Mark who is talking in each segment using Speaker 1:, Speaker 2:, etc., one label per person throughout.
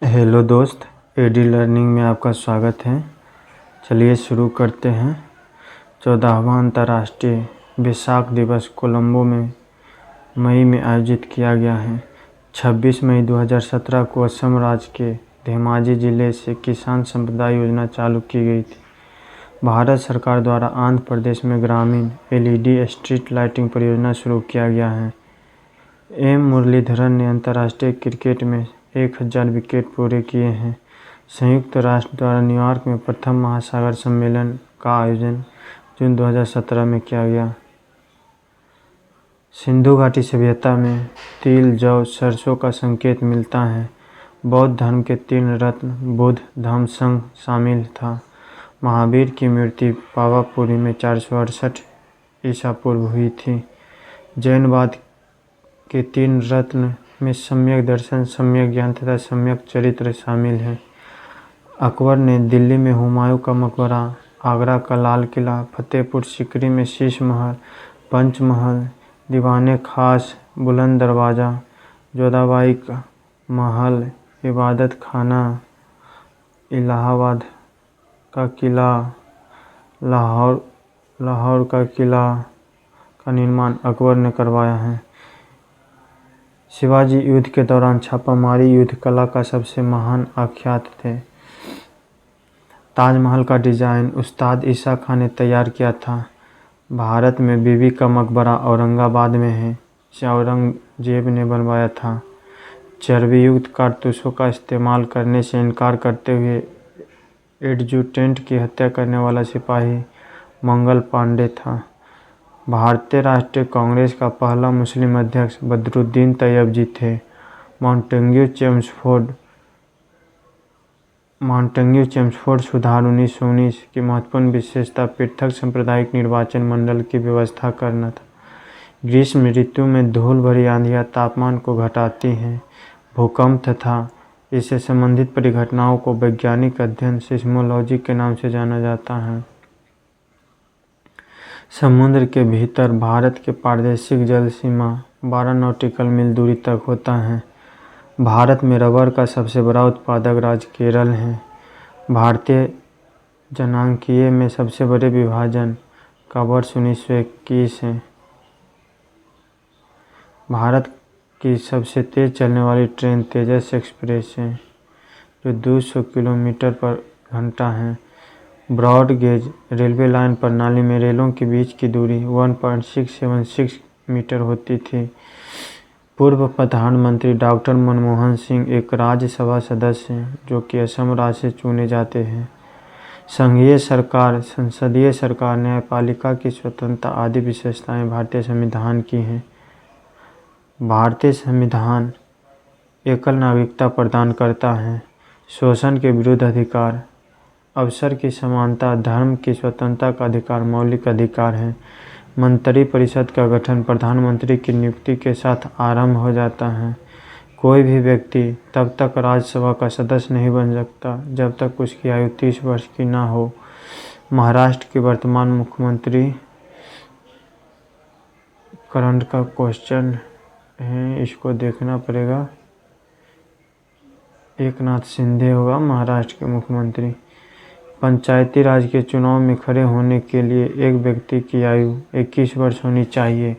Speaker 1: Hello दोस्त, AD learning में आपका स्वागत है। चलिए शुरू करते हैं। 14वां अंतर्राष्ट्रीय वैसाख दिवस कोलंबो में मई में आयोजित किया गया है। 26 मई 2017 को असम राज्य के धेमाजी जिले से किसान संपदा योजना चालू की गई थी। भारत सरकार द्वारा आंध्र प्रदेश में ग्रामीण एलईडी स्ट्रीट लाइटिंग परियोजना शुरू किया गया है। एम मुरलीधरन ने अंतर्राष्ट्रीय क्रिकेट में 1000 विकेट पूरे किए हैं। संयुक्त राष्ट्र द्वारा न्यूयॉर्क में प्रथम महासागर सम्मेलन का आयोजन जून 2017 में किया गया। सिंधु घाटी सभ्यता में तिल, जौ, सरसों का संकेत मिलता है। बौद्ध धर्म के 3 रत्न बुद्ध धम्म संघ शामिल था। महावीर की मृत्यु पावापुरी में 468 ईसा पूर्व हुई थी। जैनवाद के 3 रत्न में सम्यक दर्शन, सम्यक ज्ञान तथा सम्यक चरित्र शामिल हैं। अकबर ने दिल्ली में हुमायूं का मकबरा, आगरा का लाल किला, फतेहपुर सीकरी में शीश महल, पंचमहल, दीवाने खास, बुलंद दरवाज़ा, जोधाबाई का महल, इबादत खाना, इलाहाबाद का किला, लाहौर का किला का निर्माण अकबर ने करवाया है। शिवाजी युद्ध के दौरान छापामारी युद्ध कला का सबसे महान आख्यात थे। ताजमहल का डिज़ाइन उस्ताद ईसा खान ने तैयार किया था। भारत में बीबी का मकबरा औरंगाबाद में है। इसे औरंगजेब ने बनवाया था। चर्बी युक्त कारतूसों का इस्तेमाल करने से इनकार करते हुए एडजुटेंट की हत्या करने वाला सिपाही मंगल पांडे था। भारतीय राष्ट्रीय कांग्रेस का पहला मुस्लिम अध्यक्ष बदरुद्दीन तैयब जी थे। माउंटेन्यू चेम्सफोर्ड सुधार 1919 की महत्वपूर्ण विशेषता पृथक सांप्रदायिक निर्वाचन मंडल की व्यवस्था करना था। ग्रीष्म ऋतु में धूल भरी आंधियाँ तापमान को घटाती हैं। भूकंप तथा इससे संबंधित परिघटनाओं को वैज्ञानिक अध्ययन सिस्मोलॉजी के नाम से जाना जाता है। समुद्र के भीतर भारत के प्रादेशिक जल सीमा 12 नॉटिकल मील दूरी तक होता है। भारत में रबर का सबसे बड़ा उत्पादक राज्य केरल है। भारतीय जनांकीय में सबसे बड़े विभाजन का वर्ष 1921 है। भारत की सबसे तेज़ चलने वाली ट्रेन तेजस एक्सप्रेस है, जो 200 किलोमीटर पर घंटा है। ब्रॉड गेज रेलवे लाइन प्रणाली में रेलों के बीच की दूरी 1.676 मीटर होती थी। पूर्व प्रधानमंत्री डॉक्टर मनमोहन सिंह एक राज्यसभा सदस्य हैं, जो कि असम राज्य से चुने जाते हैं। संघीय सरकार, संसदीय सरकार, न्यायपालिका की स्वतंत्रता आदि विशेषताएं भारतीय संविधान की हैं। भारतीय संविधान एकल नागरिकता प्रदान करता है। शोषण के विरुद्ध अधिकार, अवसर की समानता, धर्म की स्वतंत्रता का अधिकार मौलिक अधिकार है। मंत्रिपरिषद का गठन प्रधानमंत्री की नियुक्ति के साथ आरंभ हो जाता है। कोई भी व्यक्ति तब तक राज्यसभा का सदस्य नहीं बन सकता जब तक उसकी आयु 30 वर्ष की ना हो। महाराष्ट्र के वर्तमान मुख्यमंत्री करंट का क्वेश्चन है, इसको देखना पड़ेगा। एकनाथ शिंदे होगा महाराष्ट्र के मुख्यमंत्री। पंचायती राज के चुनाव में खड़े होने के लिए एक व्यक्ति की आयु 21 वर्ष होनी चाहिए।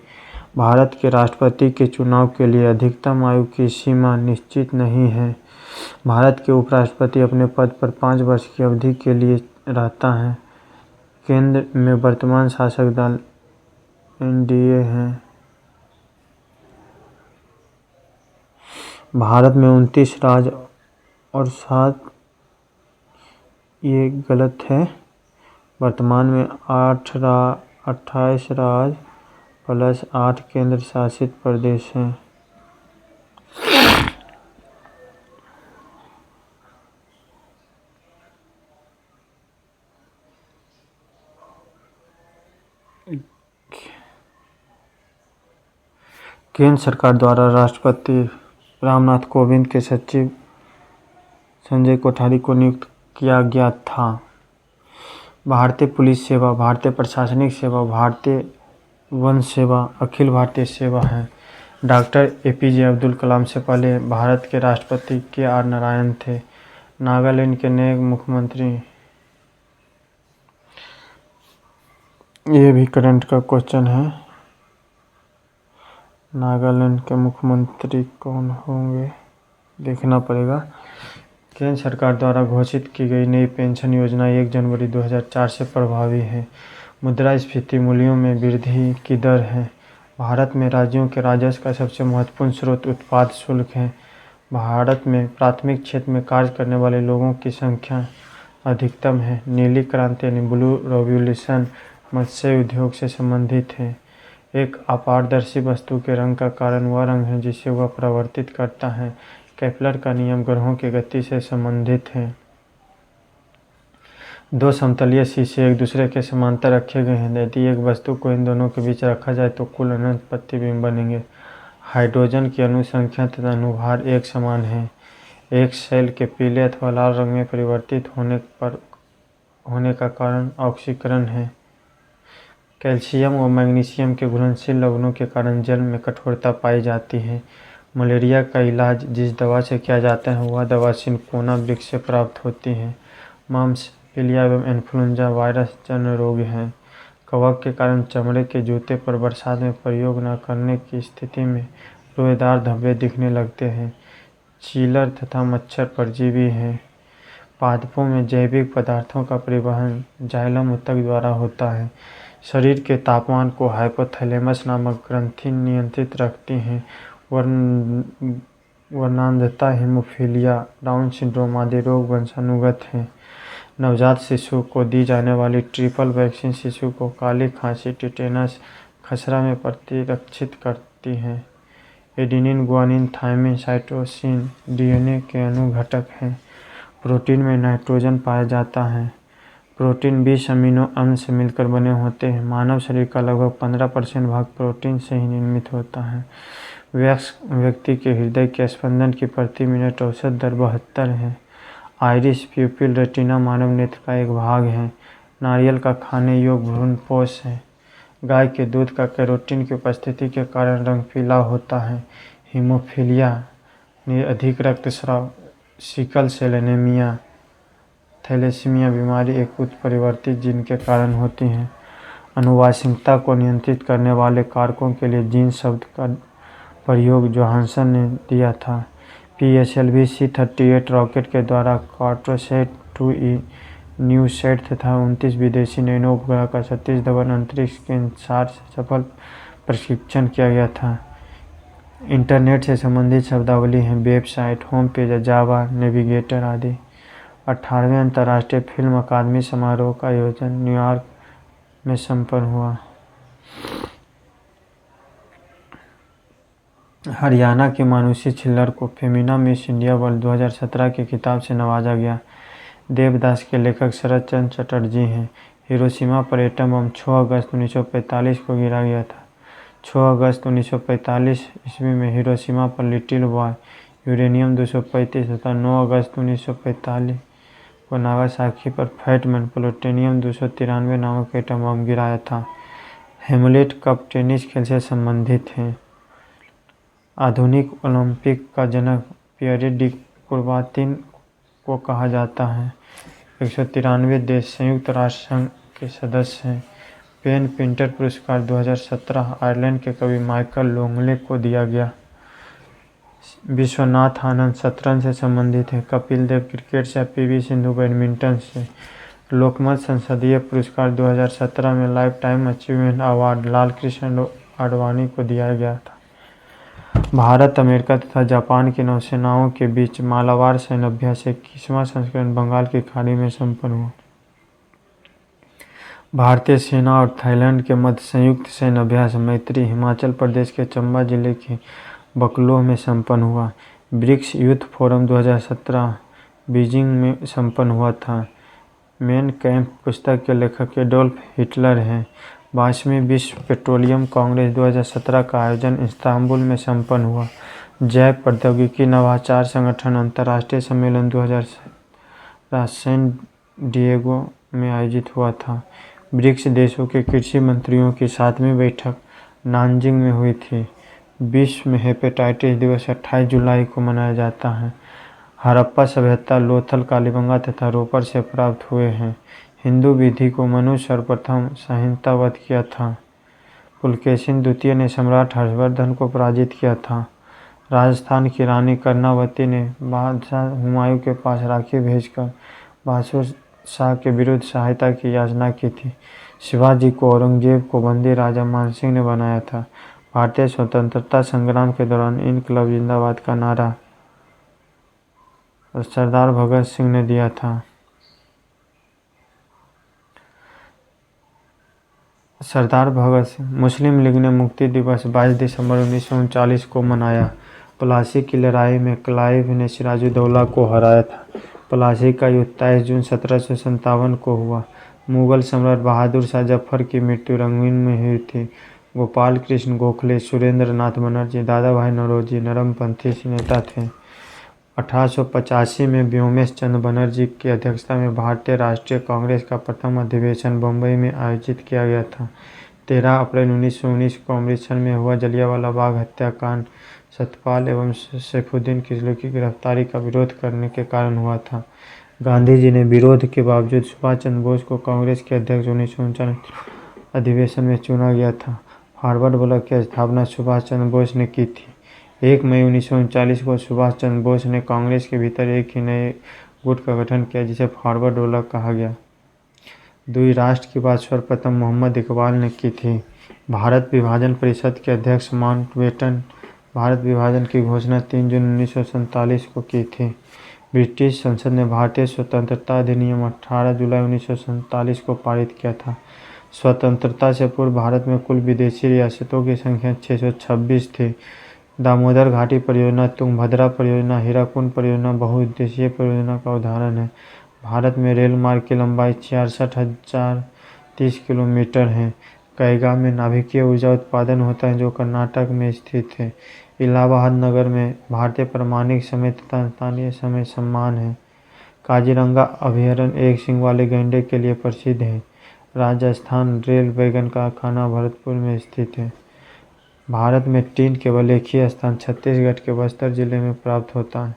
Speaker 1: भारत के राष्ट्रपति के चुनाव के लिए अधिकतम आयु की सीमा निश्चित नहीं है। भारत के उपराष्ट्रपति अपने पद पर 5 वर्ष की अवधि के लिए रहता है। केंद्र में वर्तमान शासक दल एनडीए है। भारत में 29 राज्य और 7 ये गलत है। वर्तमान में 28 राज्य प्लस 8 केंद्र शासित प्रदेश हैं। केंद्र सरकार द्वारा राष्ट्रपति रामनाथ कोविंद के सचिव संजय कोठारी को नियुक्त किया गया था। भारतीय पुलिस सेवा, भारतीय प्रशासनिक सेवा, भारतीय वन सेवा अखिल भारतीय सेवा है। डॉक्टर एपीजे अब्दुल कलाम से पहले भारत के राष्ट्रपति के.आर. नारायण थे। नागालैंड के नए मुख्यमंत्री, ये भी करंट का क्वेश्चन है, नागालैंड के मुख्यमंत्री कौन होंगे देखना पड़ेगा। केंद्र सरकार द्वारा घोषित की गई नई पेंशन योजना 1 जनवरी 2004 से प्रभावी है। मुद्रास्फीति मूल्यों में वृद्धि की दर है। भारत में राज्यों के राजस्व का सबसे महत्वपूर्ण स्रोत उत्पाद शुल्क है। भारत में प्राथमिक क्षेत्र में कार्य करने वाले लोगों की संख्या अधिकतम है। नीली क्रांति यानी ब्लू रेवोल्यूशन मत्स्य उद्योग से संबंधित है। एक अपारदर्शी वस्तु के रंग का कारण वह रंग है जिसे वह परावर्तित करता है। केपलर का नियम ग्रहों की गति से संबंधित है। दो समतलीय शीशे एक दूसरे के समांतर रखे गए हैं। यदि एक वस्तु को इन दोनों के बीच रखा जाए तो कुल अनंत प्रतिबिंब बनेंगे। हाइड्रोजन की अणु संख्या तथा अनुभार एक समान है। एक सेल के पीले अथवा लाल रंग में परिवर्तित होने का कारण ऑक्सीकरण है। कैल्शियम और मैग्नीशियम के घुलनशील लवणों के कारण जल में कठोरता पाई जाती है। मलेरिया का इलाज जिस दवा से किया जाता है वह दवा सिनकोना वृक्ष से प्राप्त होती है। मम्प्स, पीलिया एवं इन्फ्लुएंजा वायरस जन्य रोग हैं। कवक के कारण चमड़े के जूते पर बरसात में प्रयोग न करने की स्थिति में रोएदार धब्बे दिखने लगते हैं। चीलर तथा मच्छर परजीवी हैं। पादपों में जैविक पदार्थों का परिवहन जाइलम ऊतक द्वारा होता है। शरीर के तापमान को हाइपोथैलेमस नामक ग्रंथि नियंत्रित रखती है। वर्णांधता, हेमोफीलिया, डाउन सिंड्रोम आदि रोग वंशानुगत हैं। नवजात शिशु को दी जाने वाली ट्रिपल वैक्सीन शिशु को काली खांसी, टिटेनस, खसरा में प्रतिरक्षित करती है। Adenine, guanine, thymine, cytosine DNA के अणु घटक हैं। प्रोटीन में नाइट्रोजन पाया जाता है। प्रोटीन 20 अमीनो अम्ल से मिलकर बने होते हैं। मानव शरीर का लगभग 15% भाग प्रोटीन से ही निर्मित होता है। वयस्क व्यक्ति के हृदय के स्पंदन की प्रति मिनट औसत दर 72 है। आइरिस, प्यूपिल, रेटिना मानव नेत्र का एक भाग है। नारियल का खाने योग्य भ्रूणपोष है। गाय के दूध का कैरोटीन की उपस्थिति के कारण रंग पीला होता है। हीमोफीलिया, अधिक रक्तस्राव, सिकल सेल एनीमिया, थैलेसीमिया बीमारी एक उत्परिवर्तित जीन के कारण होती हैं। आनुवंशिकता को नियंत्रित करने वाले कारकों के लिए जीन शब्द का प्रयोग जोहानसन ने दिया था। PSLV C-38 रॉकेट के द्वारा कार्टोसैट 2E, न्यूसैट तथा 29 विदेशी नैनो उपग्रह का सतीश धवन अंतरिक्ष केंद्र से सफल प्रशिक्षण किया गया था। इंटरनेट से संबंधित शब्दावली हैं वेबसाइट, होम पेज, जावा, नेविगेटर आदि। 18वें अंतर्राष्ट्रीय फिल्म अकादमी समारोह का आयोजन न्यूयॉर्क में संपन्न हुआ। हरियाणा की मानुषी छिल्लर को फेमिना मिस इंडिया वर्ल्ड 2017 के खिताब से नवाजा गया। देवदास के लेखक शरद चंद्र चटर्जी हैं। हिरोशिमा पर एटम बम 6 अगस्त 1945 को गिरा गया था। 6 अगस्त 1945 ईस्वी में हिरोशिमा पर लिटिल बॉय यूरेनियम 235 तथा 9 अगस्त 1945 को नागासाकी पर फैटमैन प्लूटोनियम 293 नामक एटम बम गिराया था। हेमलेट कप टेनिस खेल से संबंधित है। आधुनिक ओलंपिक का जनक पियरे डी कुर्बातिन को कहा जाता है। 193 देश संयुक्त राष्ट्र संघ के सदस्य हैं। पेन पिंटर पुरस्कार 2017 आयरलैंड के कवि माइकल लोंगले को दिया गया। विश्वनाथ आनंद शतरंज से संबंधित है। कपिल देव क्रिकेट से, PV सिंधु बैडमिंटन से। लोकमत संसदीय पुरस्कार 2017 में life time achievement award Lal Krishna Advani को दिया गया था। भारत, अमेरिका तथा जापान की नौसेनाओं के बीच मालाबार सैन्य अभ्यास 21वां संस्करण बंगाल की खाड़ी में संपन्न हुआ। भारतीय सेना और थाईलैंड के मध्य संयुक्त सैन्य अभ्यास मैत्री हिमाचल प्रदेश के चंबा जिले के बकलोह में संपन्न हुआ। ब्रिक्स यूथ फोरम 2017 बीजिंग में संपन्न हुआ था। मेन कैंप पुस्तक के लेखक एडोल्फ हिटलर हैं। 22वीं विश्व पेट्रोलियम कांग्रेस 2017 का आयोजन इस्तांबुल में संपन्न हुआ। जैव प्रौद्योगिकी नवाचार संगठन अंतर्राष्ट्रीय सम्मेलन 2017 सैन डिएगो में आयोजित हुआ था। ब्रिक्स देशों के कृषि मंत्रियों की 7वीं बैठक नानजिंग में हुई थी। विश्व में हेपेटाइटिस दिवस 28 जुलाई को मनाया जाता है। हड़प्पा सभ्यता लोथल, कालीबंगा तथा रोपर से प्राप्त हुए हैं। हिंदू विधि को मनुष्य सर्वप्रथम संहिताबद्ध किया था। पुलकेशिन द्वितीय ने सम्राट हर्षवर्धन को पराजित किया था। राजस्थान की रानी कर्णावती ने बादशाह हुमायूं के पास राखी भेजकर बहादुर शाह के विरुद्ध सहायता की याचना की थी। शिवाजी को औरंगजेब को बंदी राजा मानसिंह ने बनाया था। भारतीय स्वतंत्रता संग्राम के दौरान इनकलाब जिंदाबाद का नारा सरदार भगत सिंह ने दिया था। सरदार भगत सिंह। मुस्लिम लीग ने मुक्ति दिवस 22 दिसंबर 1939 को मनाया। प्लासी की लड़ाई में क्लाइव ने सिराजुद्दौला को हराया था। प्लासी का युद्ध 23 जून 1757 को हुआ। मुगल सम्राट बहादुर शाह जफर की मृत्यु रंगून में हुई थी। गोपाल कृष्ण गोखले, सुरेंद्र नाथ बनर्जी, दादा भाई नौरोजी नरमपंथी नेता थे। 1885 में व्योमेश चंद्र बनर्जी की अध्यक्षता में भारतीय राष्ट्रीय कांग्रेस का प्रथम अधिवेशन बम्बई में आयोजित किया गया था। 13 अप्रैल 1919 को अमृतसर में हुआ जलियांवाला बाग हत्याकांड सतपाल एवं सैफुद्दीन किचलू की गिरफ्तारी का विरोध करने के कारण हुआ था। गांधी जी ने विरोध के बावजूद सुभाष चंद्र बोस को कांग्रेस के अध्यक्ष 1939 अधिवेशन में चुना गया था। फॉरवर्ड ब्लॉक की स्थापना सुभाष चंद्र बोस ने की थी। 1 मई 1939 को सुभाष चंद्र बोस ने कांग्रेस के भीतर एक ही नए गुट का गठन किया जिसे फॉरवर्ड ब्लॉक कहा गया। द्विराष्ट्र की बात सर्वप्रथम मोहम्मद इकबाल ने की थी। भारत विभाजन परिषद के अध्यक्ष माउंटबेटन भारत विभाजन की घोषणा 3 जून 1947 को की थी। ब्रिटिश संसद ने भारतीय स्वतंत्रता अधिनियम 18 जुलाई 1947 को पारित किया था। स्वतंत्रता से पूर्व भारत में कुल विदेशी रियासतों की संख्या 626 थी। दामोदर घाटी परियोजना, तुंगभद्रा परियोजना, हीराकुंड परियोजना बहुउद्देशीय परियोजना का उदाहरण है। भारत में रेल मार्ग की लंबाई 66,030 किलोमीटर है। कैगा में नाभिकीय ऊर्जा उत्पादन होता है जो कर्नाटक में स्थित है। इलाहाबाद नगर में भारतीय प्रामाणिक समय तथा स्थानीय समय समान है। काजीरंगा अभयारण्य एक सींग वाले गैंडे के लिए प्रसिद्ध है। राजस्थान रेल वैगन कारखाना भरतपुर में स्थित है। भारत में टीन केवल एक ही स्थान छत्तीसगढ़ के बस्तर जिले में प्राप्त होता है।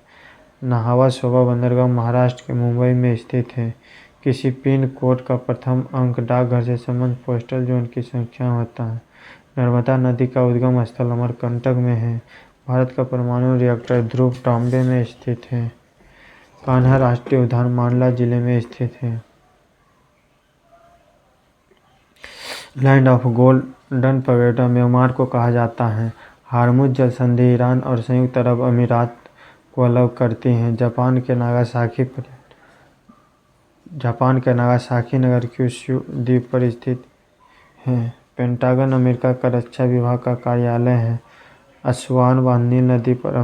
Speaker 1: नाहवा सोबा बंदरगाह महाराष्ट्र के मुंबई में स्थित है। किसी पिन कोड का प्रथम अंक डाकघर से संबंध पोस्टल जोन की संख्या होता है। नर्मदा नदी का उद्गम स्थल अमरकंटक में है। भारत का परमाणु रिएक्टर ध्रुव टॉम्बे में स्थित है। कान्हा राष्ट्रीय उद्यान मांडला जिले में स्थित है। Land of golden pagoda Myanmar को कहा जाता है। हार्मुज जल संधि ईरान और संयुक्त अरब अमीरात को अलग करती है। जापान के नागासाकी नगर क्यूशू द्वीप पर स्थित है। पेंटागन अमेरिका का रक्षा विभाग का कार्यालय है। अस्वान बांध नील नदी पर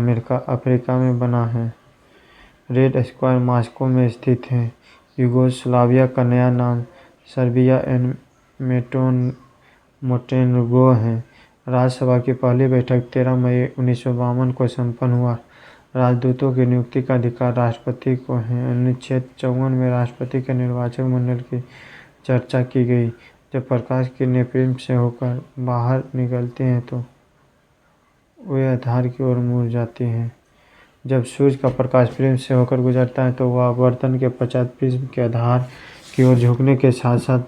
Speaker 1: अफ्रीका में बना है। रेड स्क्वायर मॉस्को में स्थित है। यूगोस्लाविया का नया नाम सर्बिया एंड मोंटेनेग्रो है। राज्यसभा की पहली बैठक 13 मई 1952 को संपन्न हुआ। राजदूतों की नियुक्ति का अधिकार राष्ट्रपति को है। अनुच्छेद 54 में राष्ट्रपति के निर्वाचक मंडल की चर्चा की गई। जब प्रकाश किरणें प्रिज्म से होकर बाहर निकलती हैं तो वे आधार की ओर मुड़ जाती हैं। जब सूर्य का प्रकाश प्रिज्म से होकर गुजरता है तो वह आवर्तन के पश्चात प्रिज्म के आधार की ओर झुकने के साथ साथ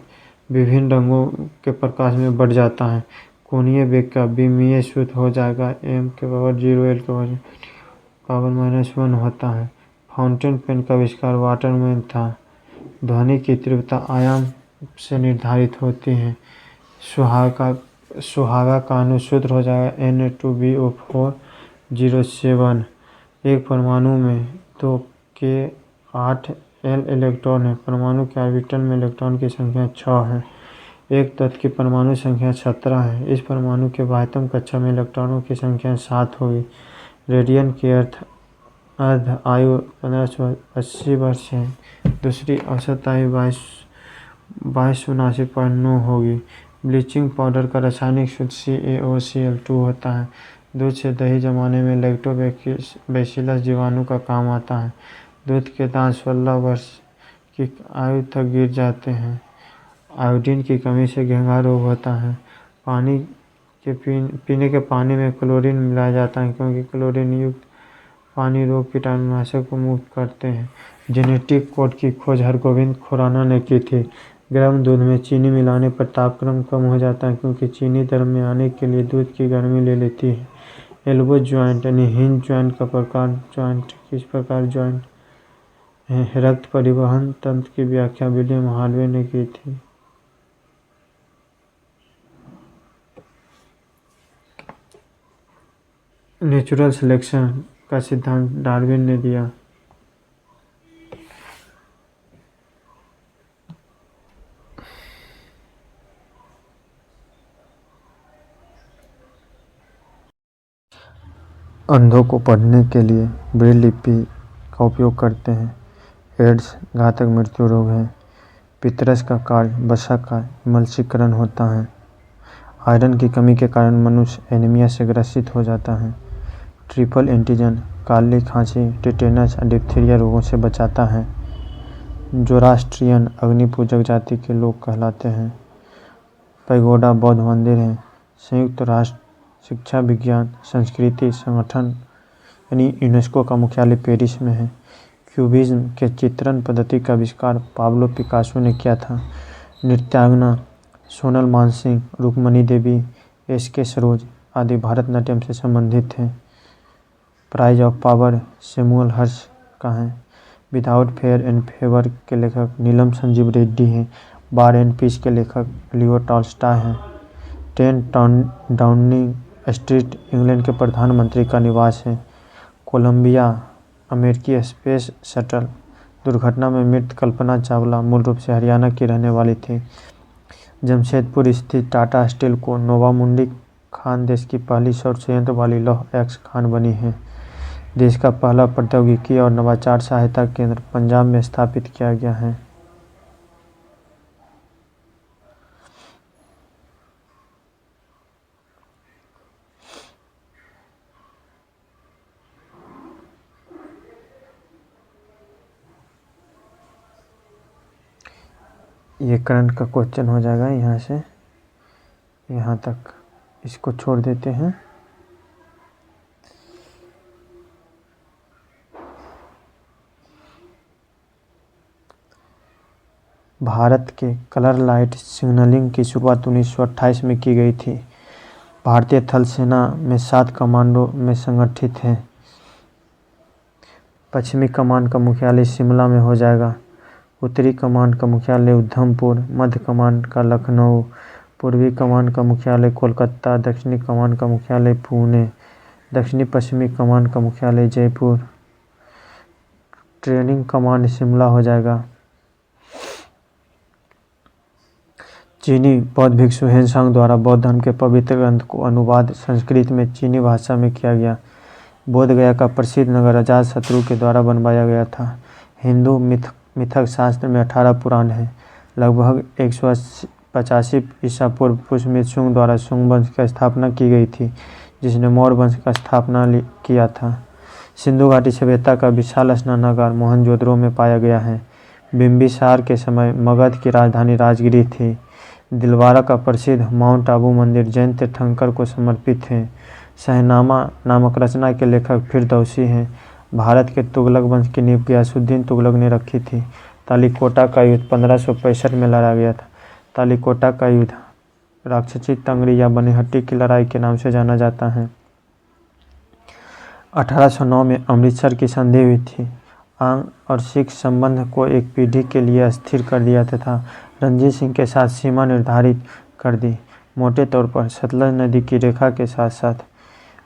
Speaker 1: विभिन्न रंगों के प्रकाश में बढ़ जाता है। कोणीय वेग का विमीय सूत्र हो जाएगा m⁻0 L⁻⁻1 होता है। फाउंटेन पेन का आविष्कार वाटरमैन था। ध्वनि की तीव्रता आयाम से निर्धारित होती है। सुहागा का अनुसूत्र हो जाएगा Na2BO407। एक परमाणु में 2k8 L इलेक्ट्रॉन है। परमाणु के ऑर्बिटल में इलेक्ट्रॉन की संख्या 6 है। एक तत्व की परमाणु संख्या 17 है। इस परमाणु के बाह्यतम कक्षा में इलेक्ट्रॉनों की संख्या 7 होगी। रेडियन की अर्ध आयु 1580 वर्ष है। दूसरी औसत आयु 2279.9 होगी। ब्लीचिंग पाउडर का रासायनिक सूत्र CaOCl2 होता है। दूध से दही जमाने में लैक्टोबैसिलस जीवाणु का काम आता है। दूध के दांत 16 वर्ष की आयु तक गिर जाते हैं। आयोडीन की कमी से घेंघा रोग होता है। पानी के पीने के पानी में क्लोरीन मिलाया जाता है, क्योंकि क्लोरीन युक्त पानी रोग कीटाणुनाशक को मुक्त करते हैं। जेनेटिक कोड की खोज हरगोविंद खुराना ने की थी। गर्म दूध में चीनी मिलाने पर तापक्रम कम हो जाता है, क्योंकि चीनी दर में आने के लिए दूध की गर्मी ले लेती है। एल्बो ज्वाइंट यानी हिंज ज्वाइंट का प्रकार ज्वाइंट किस प्रकार ज्वाइंट है? रक्त परिवहन तंत्र की व्याख्या विलियम हार्वे ने की थी। नेचुरल सिलेक्शन का सिद्धांत डार्विन ने दिया। अंधों को पढ़ने के लिए ब्रेल लिपि का उपयोग करते हैं। एड्स घातक मृत्यु रोग है। पितरस का कार्य वसा का मलसीकरण होता है। आयरन की कमी के कारण मनुष्य एनीमिया से ग्रसित हो जाता है। ट्रिपल एंटीजन काली खांसी, टिटेनस और डिप्थीरिया रोगों से बचाता है। जोरास्ट्रियन अग्निपूजक जाति के लोग कहलाते हैं। पैगोडा बौद्ध मंदिर है। संयुक्त राष्ट्र शिक्षा विज्ञान संस्कृति संगठन यानी यूनेस्को का मुख्यालय पेरिस में है। क्यूबिज्म के चित्रण पद्धति का आविष्कार पाब्लो पिकासो ने किया था। नृत्यांगना सोनल मानसिंह, रुक्मणी देवी, एस.के. सरोज आदि भारतनाट्यम से संबंधित हैं। प्राइज ऑफ पावर सैमुअल हर्ष का है। विदाउट फेयर एंड फेवर के लेखक नीलम संजीव रेड्डी हैं। वार एंड पीस के लेखक लियो टॉल्स्टॉय हैं। 10 डाउनिंग स्ट्रीट इंग्लैंड के प्रधानमंत्री का निवास है। कोलंबिया अमेरिकी स्पेस शटल दुर्घटना में मृत कल्पना चावला मूल रूप से हरियाणा की रहने वाली थी। जमशेदपुर स्थित टाटा स्टील को नोवामुंडी खान देश की पहली सौर संयंत्र वाली लौह एक्स खान बनी है। देश का पहला प्रौद्योगिकी और नवाचार सहायता केंद्र पंजाब में स्थापित किया गया है। ये करंट का क्वेश्चन हो जाएगा यहाँ से यहाँ तक, इसको छोड़ देते हैं। भारत के कलर लाइट सिग्नलिंग की शुरुआत 1928 में की गई थी। भारतीय थल सेना में 7 कमांडो में संगठित है। पश्चिमी कमान का मुख्यालय शिमला में हो जाएगा। उत्तरी कमान का मुख्यालय उधमपुर, मध्य कमान का लखनऊ, पूर्वी कमान का मुख्यालय कोलकाता, दक्षिणी कमान का मुख्यालय पुणे, दक्षिणी पश्चिमी कमान का मुख्यालय जयपुर। ट्रेनिंग कमांड शिमला हो जाएगा। चीनी बौद्ध भिक्षु हेनसांग द्वारा बौद्ध धर्म के पवित्र ग्रंथ को अनुवाद संस्कृत में चीनी भाषा में किया गया। बोध गया का प्रसिद्ध नगर अजातशत्रु के द्वारा बनवाया गया था। हिंदू मिथक शास्त्र में 18 पुराण हैं। लगभग 185 ईसा पूर्व पुष्यमित्र शुंग द्वारा शुंग वंश की स्थापना की गई थी, जिसने मौर्य वंश का स्थापना किया था। सिंधु घाटी सभ्यता का विशाल स्नानागार मोहनजोदड़ो में पाया गया है। बिम्बिसार के समय मगध की राजधानी राजगिरी थी। दिलवारा का प्रसिद्ध माउंट आबू मंदिर जैन तीर्थंकर को समर्पित है। शहनामा नामक रचना के लेखक फिरदौसी हैं। भारत के तुगलक वंश की नींव गियासुद्दीन तुगलक ने रखी थी। तालीकोटा का युद्ध 1565 में लड़ा गया था। तालीकोटा का युद्ध राक्षसी तंगड़ी या बनिहट्टी की लड़ाई के नाम से जाना जाता है। 1809 में अमृतसर की संधि हुई थी। आंग और सिख संबंध को एक पीढ़ी के लिए अस्थिर कर दिया तथा रणजीत सिंह के साथ सीमा निर्धारित कर दी। मोटे तौर पर सतलज नदी की रेखा के साथ साथ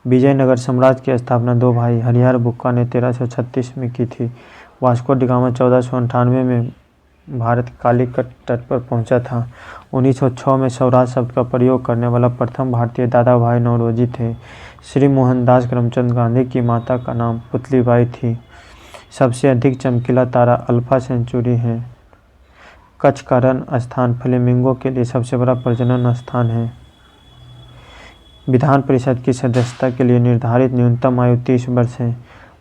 Speaker 1: विजयनगर साम्राज्य की स्थापना 2 भाई हरिहर बुक्का ने 1336 में की थी। वास्को डी गामा 1498 में भारत कालीकट तट पर पहुंचा था। 1906 में स्वराज शब्द का प्रयोग करने वाला प्रथम भारतीय दादा भाई नौरोजी थे। श्री मोहनदास करमचंद गांधी की माता का नाम पुतलीबाई थी। सबसे अधिक चमकीला तारा अल्फा सेंचुरी है। कच्छ का रण स्थान फ्लेमिंगो के लिए सबसे बड़ा प्रजनन स्थान है। विधान परिषद की सदस्यता के लिए निर्धारित न्यूनतम आयु 30 वर्ष है।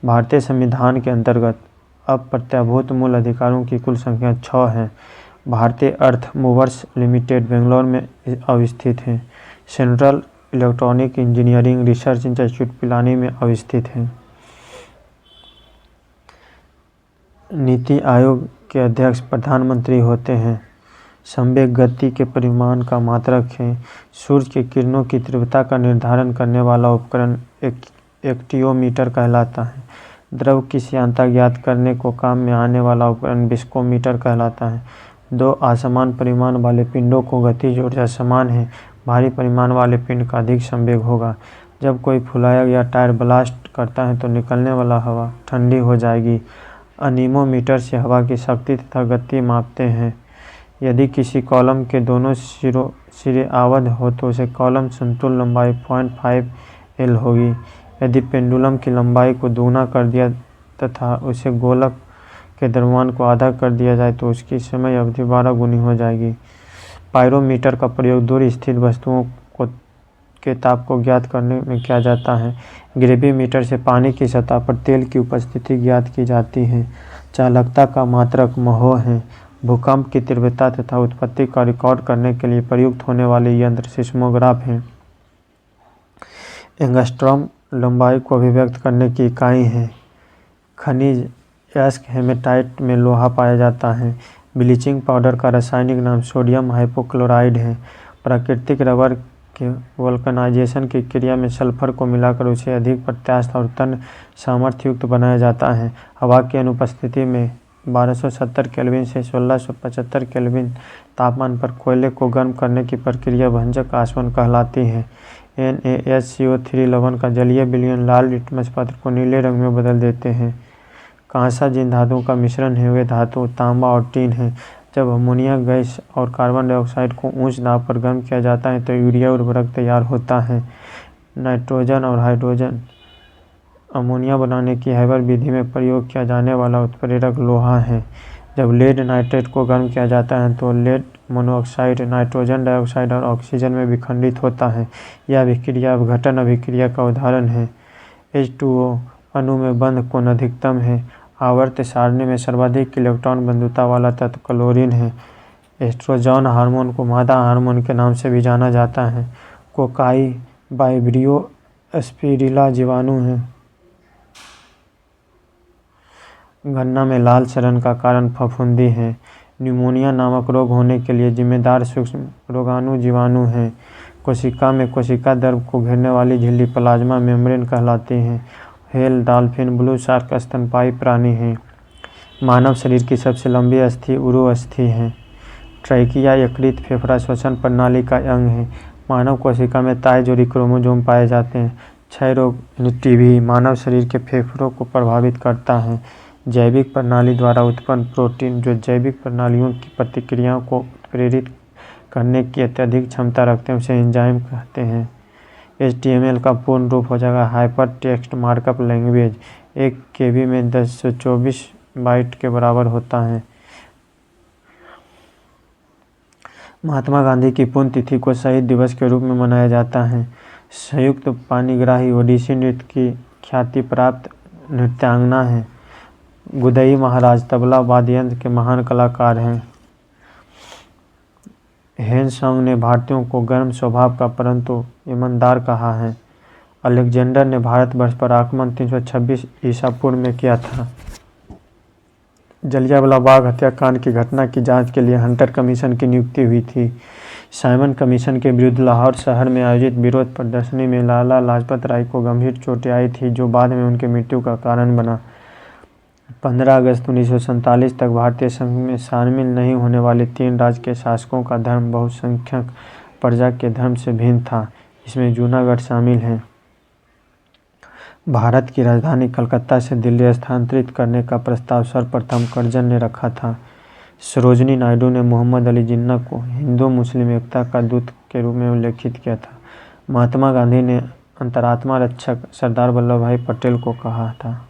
Speaker 1: भारतीय संविधान के अंतर्गत अब प्रत्याभूत मूल अधिकारों की कुल संख्या 6 है। भारतीय अर्थ मूवर्स लिमिटेड बेंगलोर में अवस्थित है। Central electronic engineering research institute Pilani में अवस्थित है। नीति आयोग के अध्यक्ष प्रधानमंत्री होते हैं। संवेग गति के परिमाण का मात्रक है। सूर्य की किरणों की तीव्रता का निर्धारण करने वाला उपकरण एक्टियोमीटर कहलाता है। द्रव की श्यानता ज्ञात करने को काम में आने वाला उपकरण विस्कोमीटर कहलाता है। दो असमान परिमाण वाले पिंडों को गतिज ऊर्जा समान है। भारी परिमाण वाले पिंड का अधिक संवेग होगा। जब कोई फुलाया गया टायर ब्लास्ट करता है तो निकलने वाला हवा ठंडी हो जाएगी। अनीमोमीटर से हवा की शक्ति तथा गति मापते हैं। यदि किसी कॉलम के दोनों सिरे आबद्ध हो तो उसे कॉलम समतुल्य लंबाई 0.5 L होगी। यदि पेंडुलम की लंबाई को दोगुना कर दिया तथा उसे गोलक के द्रव्यमान को आधा कर दिया जाए तो उसकी समय अवधि 12 गुनी हो जाएगी। पायरोमीटर का प्रयोग दूर स्थित वस्तुओं के ताप को ज्ञात करने में किया जाता है। ग्रेविमीटर से पानी की सतह पर तेल की उपस्थिति ज्ञात की जाती है। चालकता का मात्रक महो है। भूकंप की तीव्रता तथा उत्पत्ति का रिकॉर्ड करने के लिए प्रयुक्त होने वाले यंत्र सिस्मोग्राफ हैं। एंगस्ट्रॉम लंबाई को अभिव्यक्त करने की इकाई है। खनिज यस्क हेमेटाइट में लोहा पाया जाता है। ब्लीचिंग पाउडर का रासायनिक नाम सोडियम हाइपोक्लोराइड है। प्राकृतिक रबर के वल्कनाइजेशन की क्रिया में सल्फर को मिलाकर उसे अधिक प्रत्यास्थ और तन्य सामर्थ्य युक्त बनाया जाता है। हवा की अनुपस्थिति में 1270 केल्विन से 1675 केल्विन तापमान पर कोयले को गर्म करने की प्रक्रिया भंजक आसवन कहलाती है। NaSCO3 लवण का जलीय विलयन लाल लिटमस पत्र को नीले रंग में बदल देते हैं। कांसा जिन धातुओं का मिश्रण है वे धातु तांबा और टीन है। जब अमोनिया गैस और कार्बन डाइऑक्साइड को उच्च दाब पर गर्म किया जाता है तो यूरिया उर्वरक तैयार होता है। नाइट्रोजन और हाइड्रोजन अमोनिया बनाने की हैबर विधि में प्रयोग किया जाने वाला उत्प्रेरक लोहा है। जब लेड नाइट्रेट को गर्म किया जाता है तो लेड मोनोऑक्साइड नाइट्रोजन डाइऑक्साइड और ऑक्सीजन में विखंडित होता है। यह अभिक्रिया अपघटन अभिक्रिया का उदाहरण है। H2O अणु में बंध कोण अधिकतम है। आवर्त सारणी में सर्वाधिक इलेक्ट्रॉन बंधुता वाला तत्व क्लोरीन है। एस्ट्रोजन हार्मोन को मादा हार्मोन के नाम से भी जाना जाता है। कोकाई वाइब्रियो एस्पिरिला जीवाणु है। गन्ना में लाल सड़न का कारण फफूंदी है। न्यूमोनिया नामक रोग होने के लिए जिम्मेदार सूक्ष्म रोगाणु जीवाणु हैं। कोशिका में कोशिका द्रव को घेरने वाली झिल्ली प्लाज्मा मेम्ब्रेन कहलाती है। व्हेल, डॉल्फिन, ब्लू शार्क स्तनपायी प्राणी हैं। मानव शरीर की सबसे लंबी अस्थि उरु अस्थि है। ट्रैकिया यकृत फेफड़ा श्वसन प्रणाली का अंग है। मानव कोशिका में ताए जोड़ी क्रोमोसोम पाए जाते हैं। क्षय रोग टीबी मानव शरीर के फेफड़ों को प्रभावित करता है। जैविक प्रणाली द्वारा उत्पन्न प्रोटीन जो जैविक प्रणालियों की प्रतिक्रियाओं को उत्प्रेरित करने की अत्यधिक क्षमता रखते हैं उसे एंजाइम कहते हैं। HTML का पूर्ण रूप हो जाएगा hyper text markup language. 1 KB में 1024 बाइट के बराबर होता है। महात्मा गांधी की पुण्यतिथि को शहीद दिवस के रूप में मनाया जाता है। संयुक्त पाणिग्राही ओडिसी नृत्य की ख्याति प्राप्त नृत्यांगना है। गुदई महाराज तबला वाद्ययंत्र के महान कलाकार हैं। हेनसंग ने भारतीयों को गर्म स्वभाव का परंतु ईमानदार कहा है। अलेक्जेंडर ने भारतवर्ष पर आक्रमण 326 ईसा पूर्व में किया था। जलियांवाला बाग हत्याकांड की घटना की जांच के लिए हंटर कमीशन की नियुक्ति हुई थी। साइमन कमीशन के विरुद्ध लाहौर शहर में आयोजित विरोध प्रदर्शनी में लाला लाजपत राय को गंभीर चोटें आई थी जो बाद में उनकी मृत्यु का कारण बना। 15 अगस्त 1947 तक भारतीय संघ में शामिल नहीं होने वाले 3 राज्य के शासकों का धर्म बहुसंख्यक प्रजा के धर्म से भिन्न था। इसमें जूनागढ़ शामिल है। भारत की राजधानी कलकत्ता से दिल्ली स्थानांतरित करने का प्रस्ताव सर्वप्रथम कर्जन ने रखा था। सरोजनी नायडू ने मोहम्मद अली जिन्ना को हिंदू मुस्लिम एकता का दूत के रूप में उल्लेखित किया था। महात्मा गांधी ने अंतरात्मा रक्षक सरदार वल्लभ भाई पटेल को कहा था।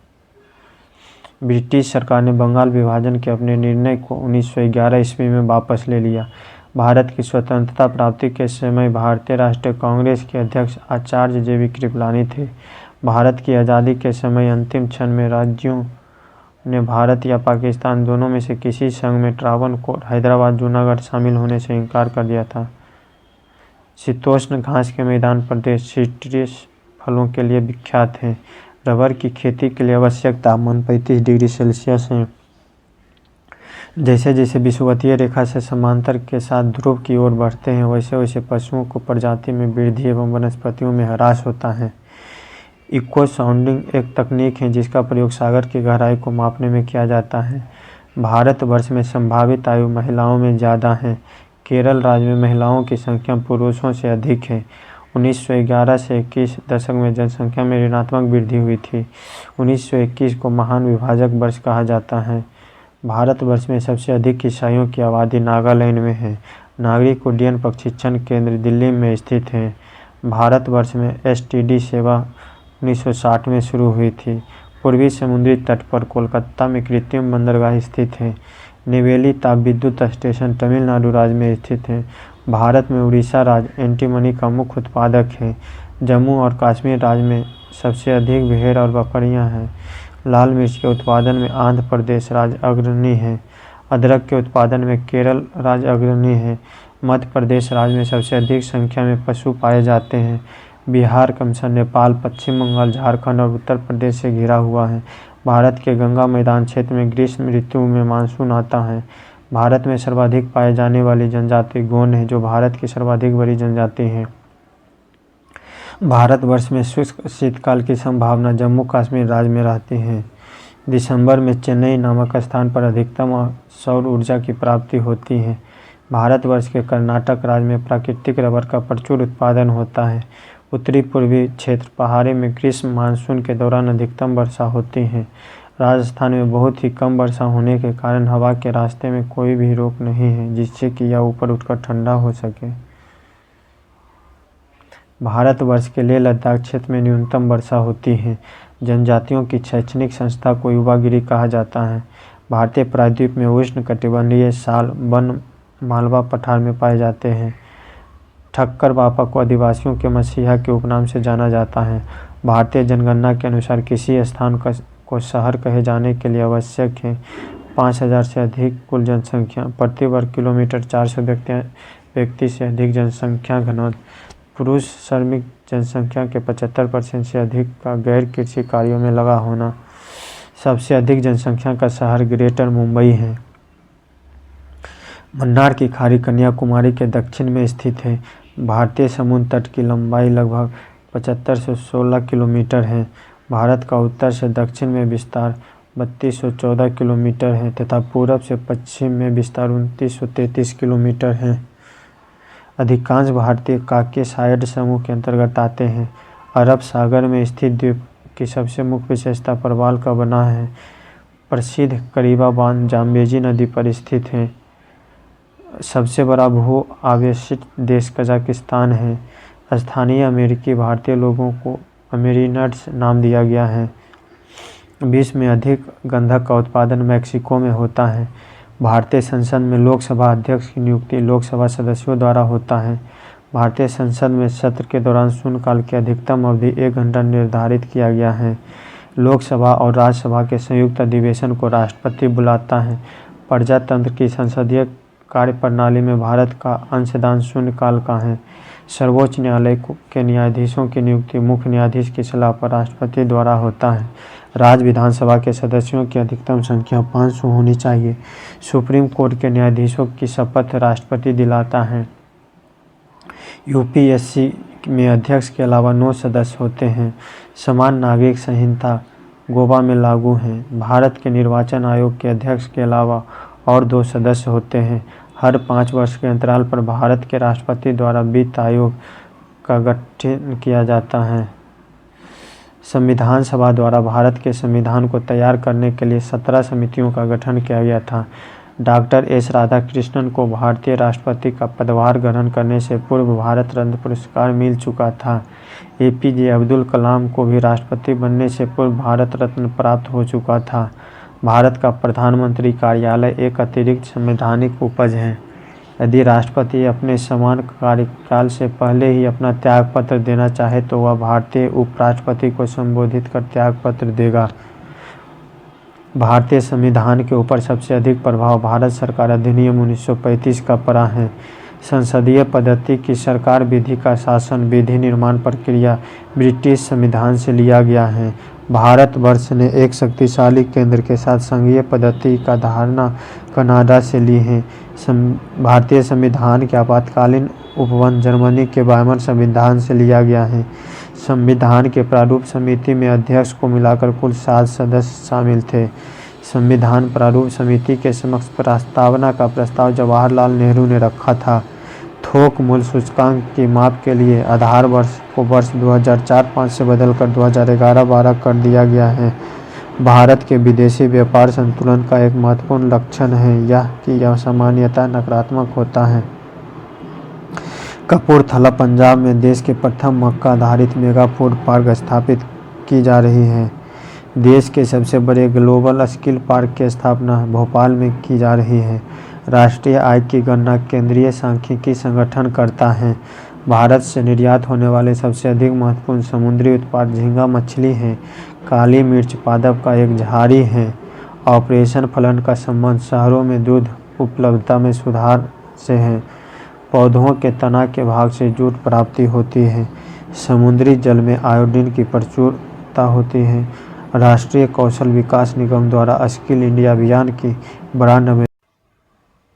Speaker 1: ब्रिटिश सरकार ने बंगाल विभाजन के अपने निर्णय को 1911 ईस्वी में वापस ले लिया। भारत की स्वतंत्रता प्राप्ति के समय भारतीय राष्ट्रीय कांग्रेस के अध्यक्ष आचार्य JV कृपलानी थे। भारत की आज़ादी के समय अंतिम क्षण में राज्यों ने भारत या पाकिस्तान दोनों में से किसी संघ में ट्रावनकोर, हैदराबाद, जूनागढ़ शामिल होने से इनकार कर दिया था। शीतोष्ण घास के मैदान प्रदेश सिट्रस फलों के लिए विख्यात हैं। रबर की खेती के लिए आवश्यक तापमान 35 डिग्री सेल्सियस है। जैसे जैसे विषुवतीय रेखा से समांतर के साथ ध्रुव की ओर बढ़ते हैं, वैसे वैसे पशुओं को प्रजाति में वृद्धि एवं वनस्पतियों में ह्रास होता है। इको साउंडिंग एक तकनीक है जिसका प्रयोग सागर की गहराई को मापने में किया जाता है। भारतवर्ष में संभावित आयु महिलाओं में ज़्यादा है। केरल राज्य में महिलाओं की संख्या पुरुषों से अधिक है। 1911 से 21 दशक में जनसंख्या में ऋणात्मक वृद्धि हुई थी। 1921 को महान विभाजक वर्ष कहा जाता है। भारतवर्ष में सबसे अधिक ईसाइयों की आबादी नागालैंड में है। नागरिक उड्डयन प्रशिक्षण केंद्र दिल्ली में स्थित है। भारतवर्ष में एसटीडी सेवा 1960 में शुरू हुई थी। पूर्वी समुद्री तट पर कोलकाता में कृत्रिम बंदरगाह स्थित है। नेवेली तापविद्युत स्टेशन तमिलनाडु राज्य में स्थित है। भारत में उड़ीसा राज्य एंटीमनी का मुख्य उत्पादक है। जम्मू और कश्मीर राज्य में सबसे अधिक भेड़ और बकरियां हैं। लाल मिर्च के उत्पादन में आंध्र प्रदेश राज्य अग्रणी है। अदरक के उत्पादन में केरल राज्य अग्रणी है। मध्य प्रदेश राज्य में सबसे अधिक संख्या में पशु पाए जाते हैं। बिहार क्रमशः नेपाल, पश्चिम बंगाल, झारखंड और उत्तर प्रदेश से घिरा हुआ है। भारत के गंगा मैदान क्षेत्र में ग्रीष्म ऋतु में मानसून आता है। भारत में सर्वाधिक पाए जाने वाली जनजाति गोंड है, जो भारत की सर्वाधिक बड़ी जनजाति है। भारतवर्ष में शुष्क शीतकाल की संभावना जम्मू कश्मीर राज्य में रहती है। दिसंबर में चेन्नई नामक स्थान पर अधिकतम सौर ऊर्जा की प्राप्ति होती है। भारतवर्ष के कर्नाटक राज्य में प्राकृतिक रबर का प्रचुर उत्पादन होता है। उत्तरी पूर्वी क्षेत्र पहाड़ी में ग्रीष्म मानसून के दौरान अधिकतम वर्षा होती है। राजस्थान में बहुत ही कम वर्षा होने के कारण हवा के रास्ते में कोई भी रोक नहीं है जिससे कि यह ऊपर उठकर ठंडा हो सके। भारतवर्ष के लेह लद्दाख क्षेत्र में न्यूनतम वर्षा होती है। जनजातियों की शैक्षणिक संस्था को युवागिरी कहा जाता है। भारतीय प्रायद्वीप में उष्णकटिबंधीय साल वन मालवा पठार में पाए जाते हैं। ठक्कर बापा को आदिवासियों के मसीहा के उपनाम से जाना जाता है। भारतीय जनगणना के अनुसार किसी स्थान को शहर कहे जाने के लिए आवश्यक है 5000 से अधिक कुल जनसंख्या, प्रति वर्ग किलोमीटर 400 व्यक्ति से अधिक जनसंख्या घनत्व, पुरुष श्रमिक जनसंख्या के 75% से अधिक का गैर कृषि कार्यों में लगा होना। सबसे अधिक जनसंख्या का शहर ग्रेटर मुंबई है। मन्नार की खाड़ी कन्याकुमारी के दक्षिण में स्थित है। भारतीय समुद्र तट की लंबाई लगभग 75 से 16 किलोमीटर है। भारत का उत्तर से दक्षिण में विस्तार 3214 किलोमीटर है तथा पूरब से पश्चिम में विस्तार 2933 किलोमीटर है। अधिकांश भारतीय काकेसाइड समूह के अंतर्गत आते हैं। अरब सागर में स्थित द्वीप की सबसे मुख्य विशेषता प्रवाल का बना है। प्रसिद्ध करीबा बांध जाम्बेजी नदी पर स्थित है। सबसे बड़ा भू आवेशित देश कजाकिस्तान है। स्थानीय अमेरिकी भारतीय लोगों को अमेरिनड्स नाम दिया गया है। विश्व में अधिक गंधक का उत्पादन मैक्सिको में होता है। भारतीय संसद में लोकसभा अध्यक्ष की नियुक्ति लोकसभा सदस्यों द्वारा होता है। भारतीय संसद में सत्र के दौरान शून्यकाल की अधिकतम अवधि 1 घंटा निर्धारित किया गया है। लोकसभा और राज्यसभा के संयुक्त अधिवेशन को राष्ट्रपति बुलाता है। प्रजातंत्र की संसदीय कार्य प्रणाली में भारत का अंशदान शून्यकाल का है। सर्वोच्च न्यायालय के न्यायाधीशों की नियुक्ति मुख्य न्यायाधीश की सलाह पर राष्ट्रपति द्वारा होता है। राज्य विधानसभा के सदस्यों की अधिकतम संख्या 500 होनी चाहिए। सुप्रीम कोर्ट के न्यायाधीशों की शपथ राष्ट्रपति दिलाता है। यूपीएससी में अध्यक्ष के अलावा 9 सदस्य होते हैं। समान नागरिक संहिता गोवा में लागू है। भारत के निर्वाचन आयोग के अध्यक्ष के अलावा और 2 सदस्य होते हैं। हर 5 वर्ष के अंतराल पर भारत के राष्ट्रपति द्वारा वित्त आयोग का गठन किया जाता है। संविधान सभा द्वारा भारत के संविधान को तैयार करने के लिए 17 समितियों का गठन किया गया था। डॉक्टर एस राधाकृष्णन को भारतीय राष्ट्रपति का पदभार ग्रहण करने से पूर्व भारत रत्न पुरस्कार मिल चुका था। एपीजे अब्दुल कलाम को भी राष्ट्रपति बनने से पूर्व भारत रत्न प्राप्त हो चुका था। भारत का प्रधानमंत्री कार्यालय एक अतिरिक्त संवैधानिक उपज है। यदि राष्ट्रपति अपने समान कार्यकाल से पहले ही अपना त्यागपत्र देना चाहे तो वह भारतीय उपराष्ट्रपति को संबोधित कर त्यागपत्र देगा। भारतीय संविधान के ऊपर सबसे अधिक प्रभाव भारत सरकार अधिनियम 1935 का पड़ा है। संसदीय पद्धति की सरकार विधि का शासन विधि निर्माण प्रक्रिया ब्रिटिश संविधान से लिया गया है। भारतवर्ष ने एक शक्तिशाली केंद्र के साथ संघीय पद्धति का धारणा कनाडा से ली है। भारतीय संविधान के आपातकालीन उपवन जर्मनी के वायमर संविधान से लिया गया है। संविधान के प्रारूप समिति में अध्यक्ष को मिलाकर कुल 7 सदस्य शामिल थे। संविधान प्रारूप समिति के समक्ष प्रस्तावना का प्रस्ताव जवाहरलाल नेहरू ने रखा था। थोक मूल्य सूचकांक की माप के लिए आधार वर्ष को वर्ष 2004-05 से बदलकर 2011-12 कर दिया गया है। भारत के विदेशी व्यापार संतुलन का एक महत्वपूर्ण लक्षण है यह कि यह सामान्यतः नकारात्मक होता है। कपूरथला पंजाब में देश के प्रथम मक्का आधारित मेगा फूड पार्क स्थापित की जा रही है। देश के सबसे बड़े ग्लोबल स्किल पार्क की स्थापना भोपाल में की जा रही है। राष्ट्रीय आय की गणना केंद्रीय सांख्यिकी संगठन करता है। भारत से निर्यात होने वाले सबसे अधिक महत्वपूर्ण समुद्री उत्पाद झींगा मछली है। काली मिर्च पादप का एक झाड़ी है। ऑपरेशन फलन का संबंध शहरों में दूध उपलब्धता में सुधार से है। पौधों के तना के भाग से जूट प्राप्ति होती है। समुद्री जल में आयोडीन की प्रचुरता होती है। राष्ट्रीय कौशल विकास निगम द्वारा स्किल इंडिया अभियान की बड़ा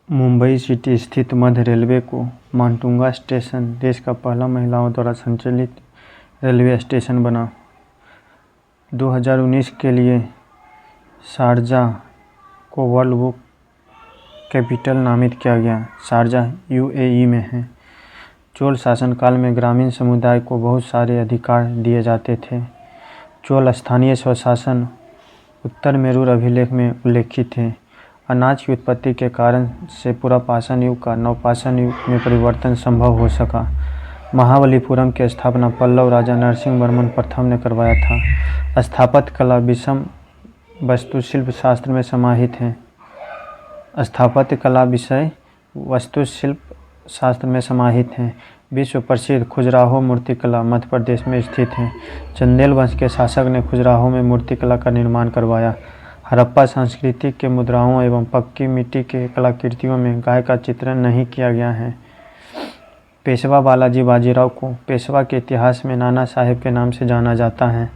Speaker 1: मुंबई सिटी स्थित मध्य रेलवे को माटुंगा स्टेशन देश का पहला महिलाओं द्वारा संचालित रेलवे स्टेशन बना। 2019 के लिए शारजाह को वर्ल्ड बुक कैपिटल नामित किया गया। शारजाह यूएई में है। चोल शासनकाल में ग्रामीण समुदाय को बहुत सारे अधिकार दिए जाते थे। चोल स्थानीय स्वशासन उत्तर मेरूर अभिलेख में उल्लेखित है। अनाज की उत्पत्ति के कारण से पुरापाषाण युग का नवपाषाण युग में परिवर्तन संभव हो सका। महाबलीपुरम की स्थापना पल्लव राजा नरसिंह वर्मन प्रथम ने करवाया था। स्थापत्य कला विषम वास्तुशिल्प शास्त्र में समाहित है। स्थापत्य कला विषय वास्तुशिल्प शास्त्र में समाहित है। विश्व प्रसिद्ध खजुराहो मूर्तिकला मध्य प्रदेश में स्थित है। चंदेल वंश के शासक ने खजुराहो में मूर्तिकला का निर्माण करवाया। हड़प्पा संस्कृति के मुद्राओं एवं पक्की मिट्टी के कलाकृतियों में गाय का चित्रण नहीं किया गया है। पेशवा बालाजी बाजीराव को पेशवा के इतिहास में नाना साहेब के नाम से जाना जाता है।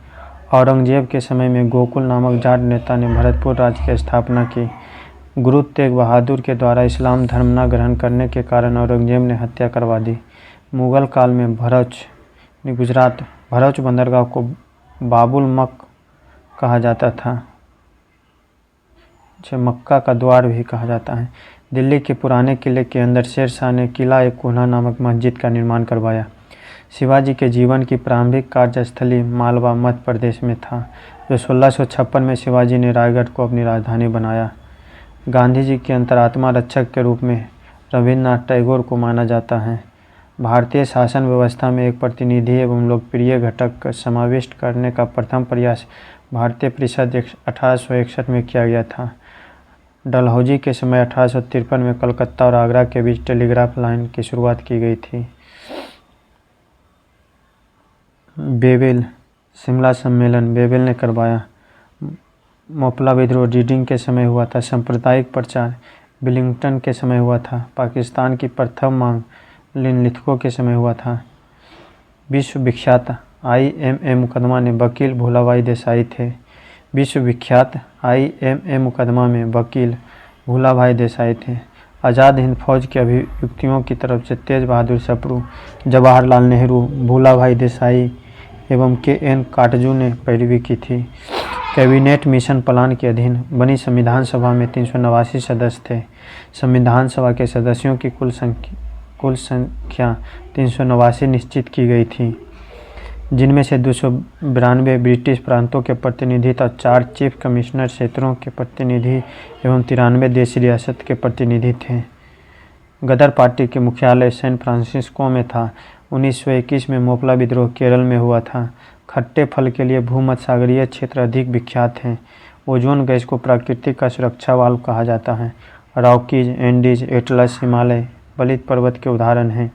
Speaker 1: औरंगजेब के समय में गोकुल नामक जाट नेता ने भरतपुर राज्य की स्थापना की। गुरु तेग बहादुर के द्वारा इस्लाम धर्म न ग्रहण करने के कारण औरंगजेब ने हत्या करवा दी। मुगल काल में भरूच बंदरगाह को बाबुल मक कहा जाता था, जिसे मक्का का द्वार भी कहा जाता है। दिल्ली के पुराने किले के अंदर शेर शाह ने किला एक कोन्हा नामक मस्जिद का निर्माण करवाया। शिवाजी के जीवन की प्रारंभिक कार्यस्थली मालवा मध्य प्रदेश में था, जो 1656 में शिवाजी ने रायगढ़ को अपनी राजधानी बनाया। गांधी जी के अंतरात्मा रक्षक के रूप में रविन्द्रनाथ टैगोर को माना जाता है। भारतीय शासन व्यवस्था में एक प्रतिनिधि एवं लोकप्रिय घटक का समाविष्ट करने का प्रथम प्रयास भारतीय परिषद 1861 में किया गया था। डलहौजी के समय 1853 में कलकत्ता और आगरा के बीच टेलीग्राफ लाइन की शुरुआत की गई थी। बेबेल शिमला सम्मेलन बेबेल ने करवाया। मोपला विद्रोह रीडिंग के समय हुआ था। सांप्रदायिक प्रचार विलिंगटन के समय हुआ था। पाकिस्तान की प्रथम मांग लिनलिथगो के समय हुआ था। विश्व विख्यात IMA मुकदमा में वकील भूलाभाई देसाई थे। विश्व विख्यात IMA मुकदमा में वकील भूलाभाई देसाई थे। आज़ाद हिंद फौज के अभियुक्तियों की तरफ से तेज बहादुर सप्रू, जवाहरलाल नेहरू, भूलाभाई देसाई एवं KN काटजू ने पैरवी की थी। कैबिनेट मिशन प्लान के अधीन बनी संविधान सभा में 389 सदस्य थे। संविधान सभा के सदस्यों की कुल संख्या 389 निश्चित की गई थी, जिनमें से 292 ब्रिटिश प्रांतों के प्रतिनिधि तथा 4 चीफ कमिश्नर क्षेत्रों के प्रतिनिधि एवं 93 देशी रियासत के प्रतिनिधि थे। गदर पार्टी के मुख्यालय सैन फ्रांसिस्को में था। 1921 में मोपला विद्रोह केरल में हुआ था। खट्टे फल के लिए भूमध्य सागरीय क्षेत्र अधिक विख्यात हैं। ओजोन गैस को प्राकृतिक का सुरक्षा वाल्व कहा जाता है। रॉकीज, एंडीज, एटलस, हिमालय बलित पर्वत के उदाहरण हैं।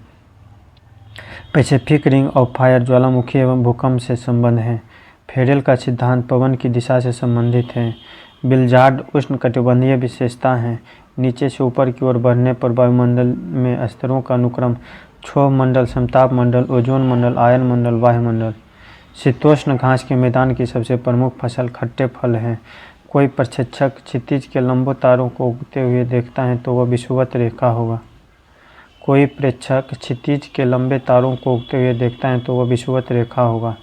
Speaker 1: पैसिफिक रिंग ऑफ फायर ज्वालामुखी एवं भूकंप से संबंध है। फेरेल का सिद्धांत पवन की दिशा से संबंधित है। बिलजार्ड उष्णकटिबंधीय विशेषता है। नीचे से ऊपर की ओर बढ़ने पर वायुमंडल में स्तरों का अनुक्रम क्षोभ मंडल, समताप मंडल, ओजोन मंडल, आयन मंडल, वायुमंडल। शीतोष्ण घास के मैदान की सबसे प्रमुख फसल खट्टे फल हैं। कोई प्रशिक्षक क्षितिज के लंबे तारों को उगते हुए देखता है तो वह विषुवत रेखा होगा। कोई प्रेक्षक क्षितिज के लंबे तारों को उगते हुए देखता है तो वह विषुवत रेखा होगा।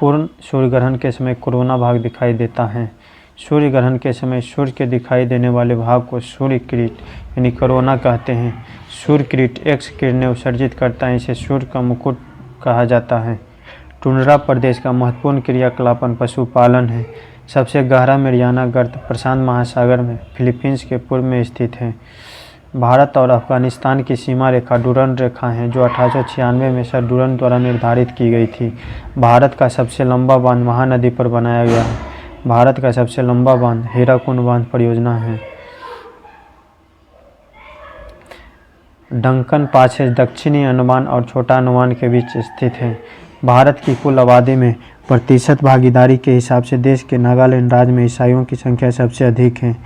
Speaker 1: पूर्ण सूर्यग्रहण के समय कोरोना भाग दिखाई देता है। सूर्य ग्रहण के समय सूर्य के दिखाई देने वाले भाग को सूर्य किरीट यानी कोरोना कहते हैं। सूर्य किरीट एक्स किरणें उत्सर्जित करता है, इसे सूर्य का मुकुट कहा जाता है। टुंड्रा प्रदेश का महत्वपूर्ण क्रियाकलापन पशुपालन है। सबसे गहरा मेरियाना गर्त प्रशांत महासागर में फिलीपींस के पूर्व में स्थित है। भारत और अफगानिस्तान की सीमा रेखा डुरन रेखा है, जो 1896 में सर डुरन द्वारा निर्धारित की गई थी। भारत का सबसे लंबा बांध महानदी पर बनाया गया है। भारत का सबसे लंबा बांध हीराकुंड बांध परियोजना है। डंकन पासेज दक्षिणी अंडमान और छोटा अंडमान के बीच स्थित है। भारत की कुल आबादी में प्रतिशत भागीदारी के हिसाब से देश के नागालैंड राज्य में ईसाइयों की संख्या सबसे अधिक है।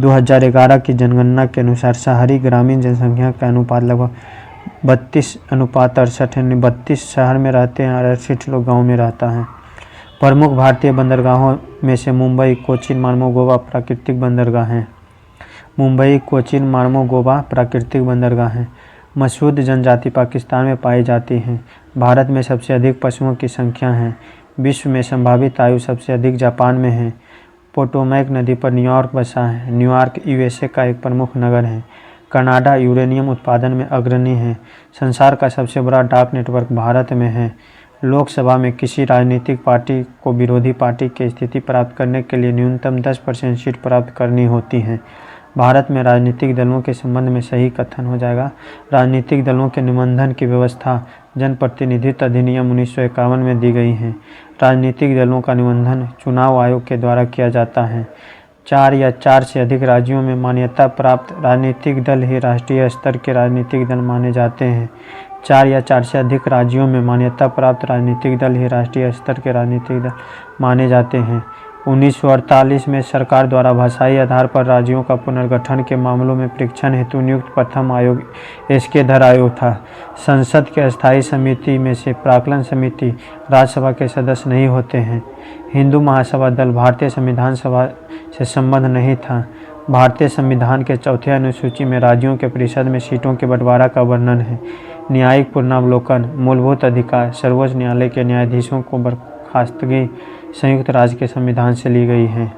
Speaker 1: 2011 की जनगणना के अनुसार शहरी ग्रामीण जनसंख्या का अनुपात लगभग 32:68 है। 32 शहर में रहते हैं और 68 लोग गाँव में रहता है। प्रमुख भारतीय बंदरगाहों में से मुंबई, कोचीन, मार्मोगोवा प्राकृतिक बंदरगाह हैं। मुंबई, कोचीन, मार्मोगोवा प्राकृतिक बंदरगाह हैं। मसूद जनजाति पाकिस्तान में पाई जाती हैं। भारत में सबसे अधिक पशुओं की संख्या है। विश्व में संभावित आयु सबसे अधिक जापान में है। पोटोमैक नदी पर न्यूयॉर्क बसा है। न्यूयॉर्क यूएसए का एक प्रमुख नगर है। कनाडा यूरेनियम उत्पादन में अग्रणी है। संसार का सबसे बड़ा डाक नेटवर्क भारत में है। लोकसभा में किसी राजनीतिक पार्टी को विरोधी पार्टी की स्थिति प्राप्त करने के लिए न्यूनतम 10% सीट प्राप्त करनी होती हैं। भारत में राजनीतिक दलों के संबंध में सही कथन हो जाएगा। राजनीतिक दलों के निबंधन की व्यवस्था जनप्रतिनिधित्व अधिनियम 1951 में दी गई है। राजनीतिक दलों का निबंधन चुनाव आयोग के द्वारा किया जाता है। 4 या 4 से अधिक राज्यों में मान्यता प्राप्त राजनीतिक दल ही राष्ट्रीय स्तर के राजनीतिक दल माने जाते हैं। 4 या 4 से अधिक राज्यों में मान्यता प्राप्त राजनीतिक दल ही राष्ट्रीय स्तर के राजनीतिक दल माने जाते हैं। 1948 में सरकार द्वारा भाषाई आधार पर राज्यों का पुनर्गठन के मामलों में परीक्षण हेतु नियुक्त प्रथम आयोग एसके धर आयोग था। संसद के अस्थायी समिति में से प्राक्कलन समिति राज्यसभा के सदस्य नहीं होते हैं। हिंदू महासभा दल भारतीय संविधान सभा से संबंध नहीं था। भारतीय संविधान के चौथे अनुसूची में राज्यों के परिषद में सीटों के बंटवारा का वर्णन है। न्यायिक पुनरावलोकन, मूलभूत अधिकार, सर्वोच्च न्यायालय के न्यायाधीशों को बर्खास्तगी संयुक्त राज्य के संविधान से ली गई है।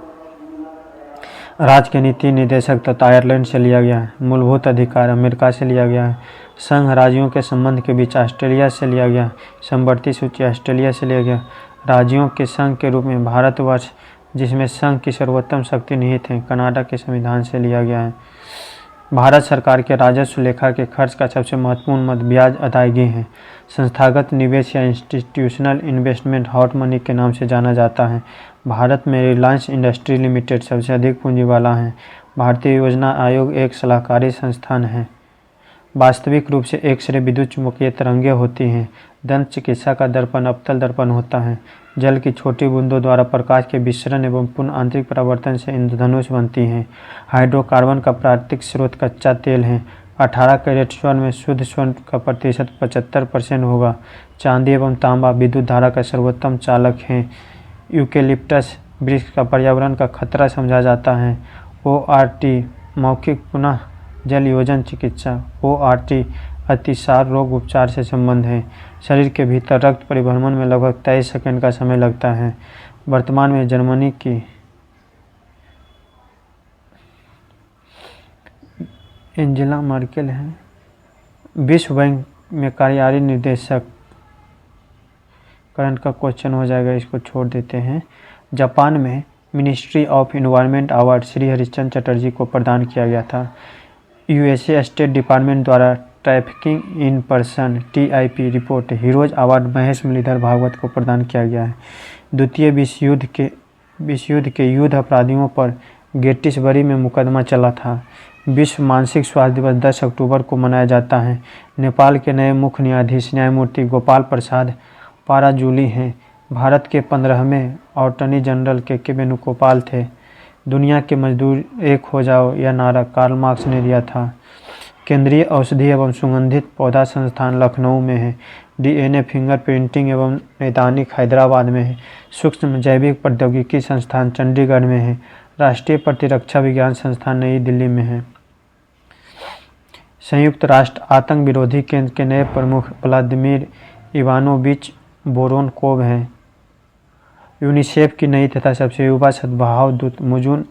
Speaker 1: राज्य के नीति निदेशक तथा आयरलैंड से लिया गया है। मूलभूत अधिकार अमेरिका से लिया गया है। संघ राज्यों के संबंध के बीच ऑस्ट्रेलिया से लिया गया। समवर्ती सूची ऑस्ट्रेलिया से लिया गया। राज्यों के संघ के रूप में भारतवर्ष, जिसमें संघ की सर्वोत्तम शक्ति निहित है, कनाडा के संविधान से लिया गया है। भारत सरकार के राजस्व लेखा के खर्च का सबसे महत्वपूर्ण मद ब्याज अदायगी है। संस्थागत निवेश या इंस्टीट्यूशनल इन्वेस्टमेंट हॉट मनी के नाम से जाना जाता है। भारत में रिलायंस इंडस्ट्री लिमिटेड सबसे अधिक पूंजी वाला है। भारतीय योजना आयोग एक सलाहकारी संस्थान है। वास्तविक रूप से एक्स-रे विद्युत चुम्बकीय तरंगें होती हैं। दंत चिकित्सा का दर्पण अवतल दर्पण होता है। जल की छोटी बूंदों द्वारा प्रकाश के विसरण एवं पुनः आंतरिक परावर्तन से इंद्रधनुष बनती हैं। हाइड्रोकार्बन का प्राकृतिक स्रोत कच्चा तेल है। 18 कैरेट स्वर्ण में शुद्ध स्वर्ण का प्रतिशत 75% होगा। चांदी एवं तांबा विद्युत धारा का सर्वोत्तम चालक हैं। यूकेलिप्टस वृक्ष का पर्यावरण का खतरा समझा जाता है। ORT मौखिक पुनः जल योजन चिकित्सा। ORT अतिसार रोग उपचार से संबंध है। शरीर के भीतर रक्त परिभ्रमण में लगभग 23 सेकंड का समय लगता है। वर्तमान में जर्मनी की एंजेला मर्केल है। विश्व बैंक में कार्यकारी निर्देशक, करंट का क्वेश्चन हो जाएगा, इसको छोड़ देते हैं। जापान में ministry of environment award Shri Harishchandra Chatterjee को प्रदान किया गया था। यूएसए स्टेट डिपार्टमेंट द्वारा trafficking in person TIP report heroes award Mahesh Muralidhar Bhagwat को प्रदान किया गया है। द्वितीय विश्व युद्ध के युद्ध अपराधियों पर गेटिसबरी में मुकदमा चला था। विश्व मानसिक स्वास्थ्य दिवस 10 अक्टूबर को मनाया जाता है। नेपाल के नए मुख्य न्यायाधीश न्यायमूर्ति गोपाल प्रसाद पाराजूली हैं। भारत के 15वें अटॉर्नी जनरल के वेणुगोपाल थे। दुनिया के मजदूर एक हो जाओ, यह नारा कार्ल मार्क्स ने दिया था। केंद्रीय औषधि एवं सुगंधित पौधा संस्थान लखनऊ में है। डीएनए फिंगर प्रिंटिंग एवं नैदानिक हैदराबाद में है। सूक्ष्म जैविक प्रौद्योगिकी संस्थान चंडीगढ़ में है। राष्ट्रीय प्रतिरक्षा विज्ञान संस्थान नई दिल्ली में है। संयुक्त राष्ट्र आतंक विरोधी केंद्र के नए प्रमुख व्लादिमीर इवानोविच वोरोनकोव हैं। यूनिसेफ की नई तथा सबसे युवा सद्भाव दूत मुजुन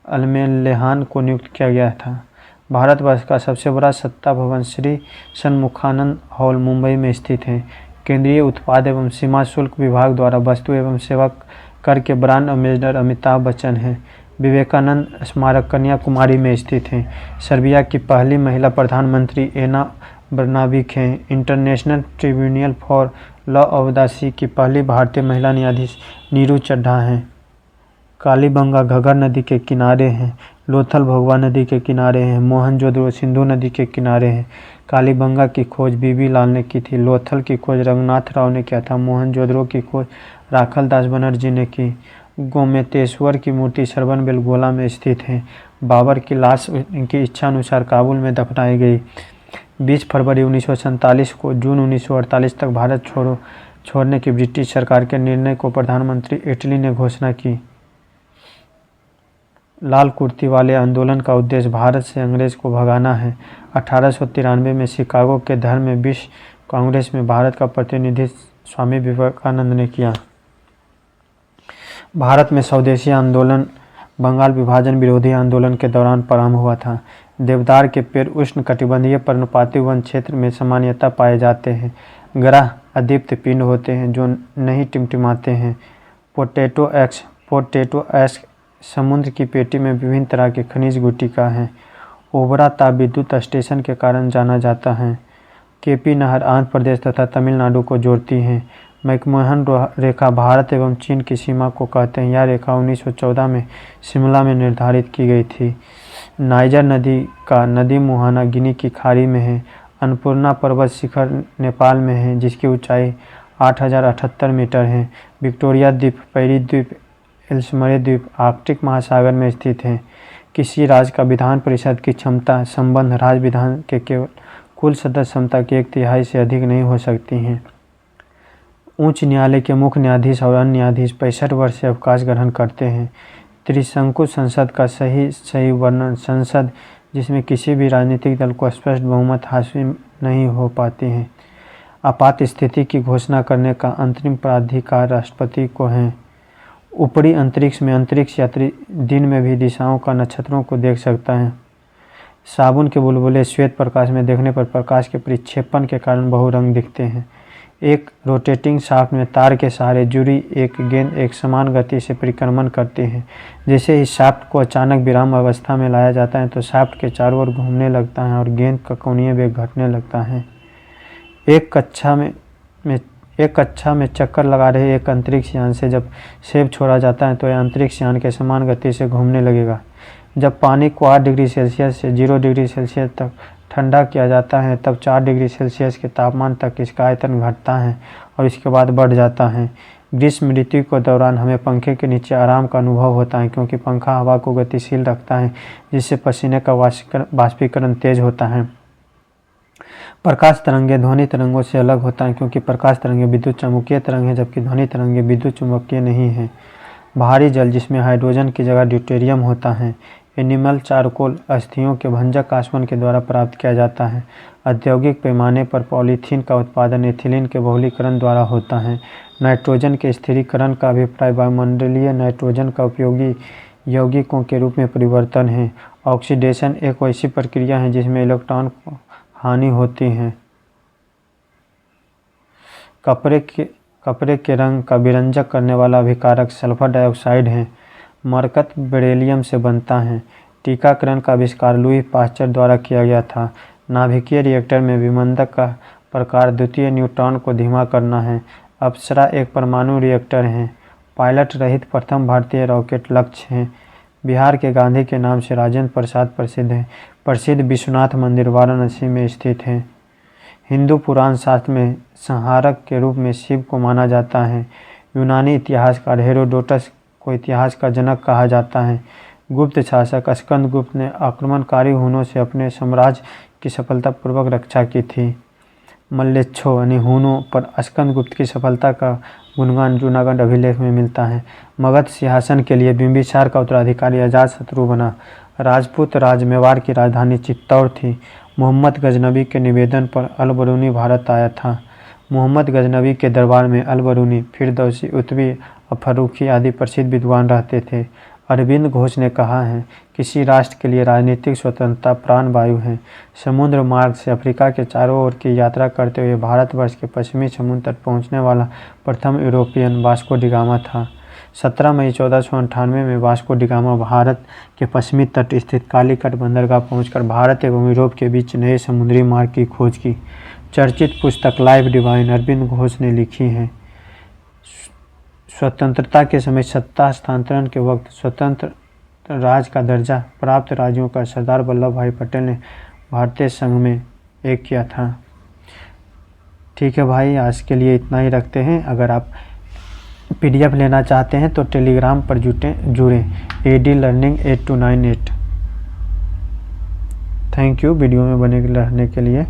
Speaker 1: अल्मेलेहान को नियुक्त किया गया था। भारतवर्ष का सबसे बड़ा सत्ता भवन श्री सन्मुखानंद हॉल मुंबई में स्थित है। केंद्रीय उत्पाद एवं सीमा शुल्क विभाग द्वारा वस्तु एवं सेवा कर के ब्रांड एम्बेसडर अमिताभ बच्चन हैं। विवेकानंद स्मारक कन्याकुमारी में स्थित है। सर्बिया की पहली महिला प्रधानमंत्री एना ब्रनाबिक हैं। International Tribunal for Law of the Sea की पहली भारतीय महिला न्यायाधीश नीरू चड्ढा हैं। कालीबंगा घग्गर नदी के किनारे हैं। लोथल भगवा नदी के किनारे हैं। मोहनजोदड़ो सिंधु नदी के किनारे हैं। कालीबंगा की खोज बीबी लाल ने की थी। लोथल की खोज रंगनाथ राव ने किया था। मोहनजोदड़ो की खोज राखल दास बनर्जी ने की। गोमतेश्वर की मूर्ति सरबनबेलगोला में स्थित है। बाबर की लाश इनकी इच्छा अनुसार काबुल में दफनाई गई। 20 फरवरी 1947 को जून 1948 तक भारत छोड़ने की ब्रिटिश सरकार के निर्णय को प्रधानमंत्री इटली ने घोषणा की। लाल कुर्ती वाले आंदोलन का उद्देश्य भारत से अंग्रेज को भगाना है। 1893 में शिकागो के धर्म विश्व कांग्रेस में भारत का प्रतिनिधित्व स्वामी विवेकानंद ने किया। भारत में स्वदेशी आंदोलन बंगाल विभाजन विरोधी आंदोलन के दौरान प्रारंभ हुआ था। देवदार के पेड़ उष्णकटिबंधीय पर्णपाती वन क्षेत्र में सामान्यतः पाए जाते हैं। ग्रह अदीप्त पिंड होते हैं जो नहीं टिमटिमाते हैं। पोटैटो एक्स समुद्र की पेटी में विभिन्न तरह के खनिज गुटिका हैं। ओबरा ताप विद्युत स्टेशन के कारण जाना जाता है। केपी नहर आंध्र प्रदेश तथा तमिलनाडु को जोड़ती है। मैकमोहन रेखा भारत एवं चीन की सीमा को कहते हैं। यह रेखा 1914 में शिमला में निर्धारित की गई थी। नाइजर नदी का नदी मुहाना गिनी की खाड़ी में है। अन्नपूर्णा पर्वत शिखर नेपाल में है जिसकी ऊंचाई 8078 मीटर है। विक्टोरिया द्वीप, पैरी द्वीप, एल्समरे द्वीप आर्कटिक महासागर में स्थित है। किसी राज्य का विधान परिषद की क्षमता संबंध राज्य विधान के केवल कुल सदस्य क्षमता की 1/3 से अधिक नहीं हो सकती हैं। उच्च न्यायालय के मुख्य न्यायाधीश और अन्य न्यायाधीश 65 वर्ष से अवकाश ग्रहण करते हैं। त्रिशंकु संसद का सही वर्णन संसद जिसमें किसी भी राजनीतिक दल को स्पष्ट बहुमत हासिल नहीं हो पाती है। आपात स्थिति की घोषणा करने का अंतरिम प्राधिकार राष्ट्रपति को है। ऊपरी अंतरिक्ष में अंतरिक्ष यात्री दिन में भी दिशाओं का नक्षत्रों को देख सकता है। साबुन के बुलबुले श्वेत प्रकाश में देखने पर प्रकाश के परिक्षेपण के कारण बहुरंग दिखते हैं। एक रोटेटिंग शाफ्ट में तार के सहारे जुड़ी एक गेंद एक समान गति से परिक्रमण करती है। जैसे ही शाफ्ट को अचानक विराम अवस्था में लाया जाता है तो शाफ्ट के चारों ओर घूमने लगता है और गेंद का कोणीय वेग घटने लगता है। एक कक्षा में चक्कर लगा रहे एक अंतरिक्ष यान से जब सेब छोड़ा जाता है तो यह अंतरिक्ष यान के समान गति से घूमने लगेगा। जब पानी को 8 डिग्री सेल्सियस से 0 डिग्री सेल्सियस तक ठंडा किया जाता है तब 4 डिग्री सेल्सियस के तापमान तक इसका आयतन घटता है और इसके बाद बढ़ जाता है। ग्रीष्म ऋतु के दौरान हमें पंखे के नीचे आराम का अनुभव होता है क्योंकि पंखा हवा को गतिशील रखता है जिससे पसीने का वाष्पीकरण तेज होता है। प्रकाश तरंगें ध्वनि तरंगों से अलग होता है क्योंकि प्रकाश तरंगें विद्युत चुम्बकीय तरंग है जबकि ध्वनि तरंगें विद्युत चुम्बकीय नहीं है। भारी जल जिसमें हाइड्रोजन की जगह ड्यूटेरियम होता है। एनिमल चारकोल अस्थियों के भंजक आसवन के द्वारा प्राप्त किया जाता है। औद्योगिक पैमाने पर पॉलीथीन का उत्पादन एथिलीन के बहुलीकरण द्वारा होता है। नाइट्रोजन के स्थिरीकरण का अभिप्राय वायुमंडलीय नाइट्रोजन का उपयोगी यौगिकों के रूप में परिवर्तन है। ऑक्सीडेशन एक ऐसी प्रक्रिया है जिसमें इलेक्ट्रॉन को हानि होती है। कपड़े के रंग का विरंजक करने वाला अभिकारक सल्फर डाइऑक्साइड है। मरकत बेरिलियम से बनता है। टीकाकरण का आविष्कार लुई पाश्चर द्वारा किया गया था। नाभिकीय रिएक्टर में विमंदक का प्रकार द्वितीय न्यूट्रॉन को धीमा करना है। अप्सरा एक परमाणु रिएक्टर है। पायलट रहित प्रथम भारतीय रॉकेट लक्ष्य है। बिहार के गांधी के नाम से राजेंद्र प्रसाद प्रसिद्ध है। प्रसिद्ध विश्वनाथ मंदिर वाराणसी में स्थित है। हिंदू पुराण शास्त्र में संहारक के रूप में शिव को माना जाता है। यूनानी इतिहासकार हेरोडोटस को इतिहास का जनक कहा जाता है। गुप्त शासक स्कंदगुप्त ने आक्रमणकारी हुनों से अपने साम्राज्य की सफलतापूर्वक रक्षा की थी। मल्लेच्छों यानी हुनों पर स्कंदगुप्त की सफलता का गुणगान जूनागढ़ अभिलेख में मिलता है। मगध सिंहासन के लिए बिंबिसार का उत्तराधिकारी अजातशत्रु बना। राजपूत राज मेवाड़ की राजधानी चित्तौड़ थी। मोहम्मद गजनबी के निवेदन पर अल-बरूनी भारत आया था। मोहम्मद गजनबी के दरबार में अल-बरूनी, फिरदौसी, उत्बी और फर्रुखी आदि प्रसिद्ध विद्वान रहते थे। अरविंद घोष ने कहा है, किसी राष्ट्र के लिए राजनीतिक स्वतंत्रता प्राण वायु है। समुद्र मार्ग से अफ्रीका के चारों ओर की यात्रा करते हुए भारतवर्ष के पश्चिमी समुद्र तक पहुंचने वाला प्रथम यूरोपियन वास्को डी गामा था। 17 मई 1498 में वास्को डी गामा भारत के पश्चिमी तट स्थित कालीकट बंदरगाह पहुंचकर भारत एवं यूरोप के बीच नए समुद्री मार्ग की खोज की। चर्चित पुस्तक लाइफ डिवाइन अरविंद घोष ने लिखी है। स्वतंत्रता के समय सत्ता हस्तांतरण के वक्त स्वतंत्र राज का दर्जा प्राप्त राज्यों का सरदार वल्लभ भाई पटेल ने भारतीय संघ में एक किया था। ठीक है भाई, आज के लिए इतना ही रखते हैं। अगर आप PDF लेना चाहते हैं तो टेलीग्राम पर जुड़ें AD Learning 8298। Thank you video में बने रहने के लिए।